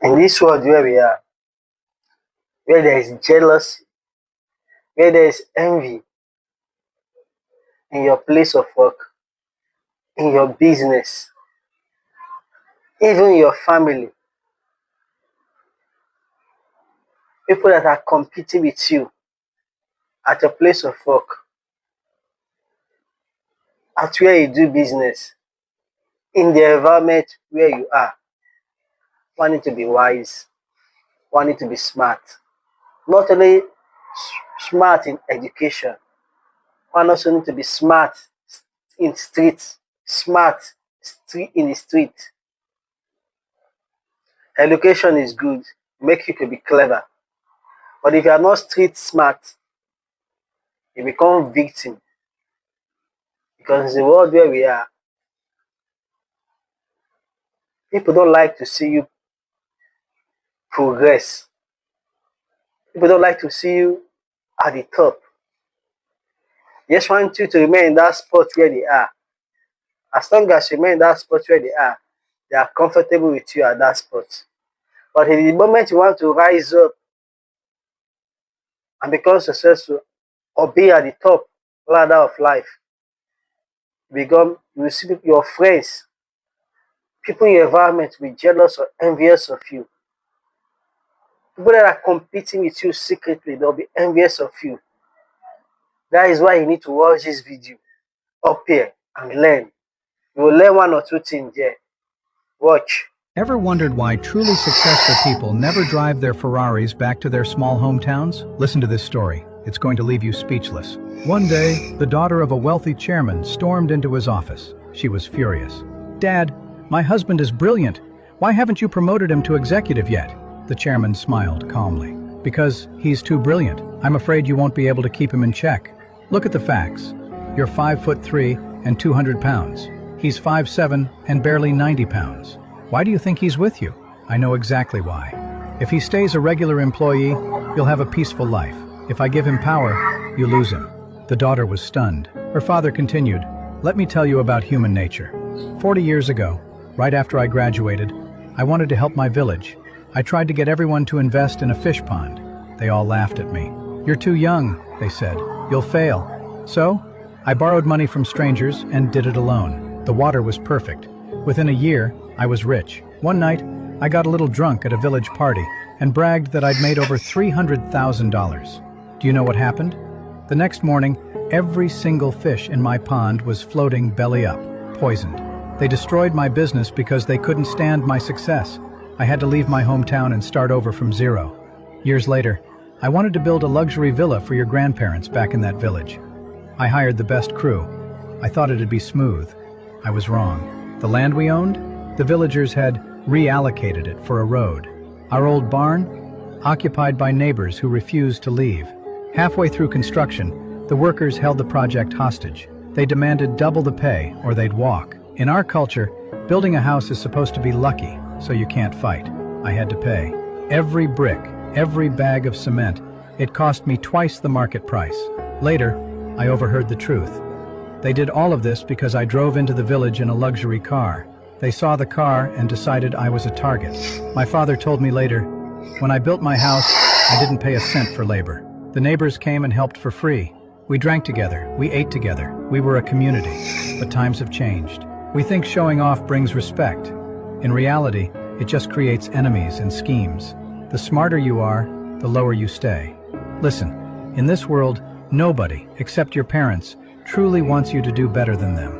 In this world where we are, where there is jealousy, where there is envy in your place of work, in your business, even your family, people that are competing with you at your place of work, at where you do business, in the environment where you are, one need to be wise, one need to be smart. Not only smart in education, one also need to be smart in streets, smart in the street. Education is good, make you to be clever. But if you are not street smart, you become victim. Because in the world where we are, people don't like to see you progress. People don't like to see you at the top. They just want you to remain in that spot where they are. As long as you remain in that spot where they are comfortable with you at that spot. But in the moment you want to rise up and become successful or be at the top ladder of life, you will see your friends, people in your environment will be jealous or envious of you. People that are competing with you secretly, they'll be envious of you. That is why you need to watch this video up here and learn. You will learn one or two things there. Watch. Ever wondered why truly successful people never drive their Ferraris back to their small hometowns? Listen to this story. It's going to leave you speechless. One day, the daughter of a wealthy chairman stormed into his office. She was furious. "Dad, my husband is brilliant. Why haven't you promoted him to executive yet?" The chairman smiled calmly. "Because he's too brilliant. I'm afraid you won't be able to keep him in check. Look at the facts. You're 5'3" and 200 pounds. He's 5'7" and barely 90 pounds. Why do you think he's with you? I know exactly why. If he stays a regular employee, you'll have a peaceful life. If I give him power, you lose him." The daughter was stunned. Her father continued, "Let me tell you about human nature. 40 years ago, right after I graduated, I wanted to help my village. I tried to get everyone to invest in a fish pond. They all laughed at me. 'You're too young,' they said. 'You'll fail.' So, I borrowed money from strangers and did it alone. The water was perfect. Within a year, I was rich. One night, I got a little drunk at a village party and bragged that I'd made over $300,000. Do you know what happened? The next morning, every single fish in my pond was floating belly up, poisoned. They destroyed my business because they couldn't stand my success. I had to leave my hometown and start over from zero. Years later, I wanted to build a luxury villa for your grandparents back in that village. I hired the best crew. I thought it'd be smooth. I was wrong. The land we owned? The villagers had reallocated it for a road. Our old barn? Occupied by neighbors who refused to leave. Halfway through construction, the workers held the project hostage. They demanded double the pay or they'd walk. In our culture, building a house is supposed to be lucky, so you can't fight. I had to pay. Every brick, every bag of cement, it cost me twice the market price. Later, I overheard the truth. They did all of this because I drove into the village in a luxury car. They saw the car and decided I was a target. My father told me later, when I built my house, I didn't pay a cent for labor. The neighbors came and helped for free. We drank together, we ate together, we were a community. But times have changed. We think showing off brings respect. In reality, it just creates enemies and schemes. The smarter you are, the lower you stay. Listen, in this world, nobody, except your parents, truly wants you to do better than them.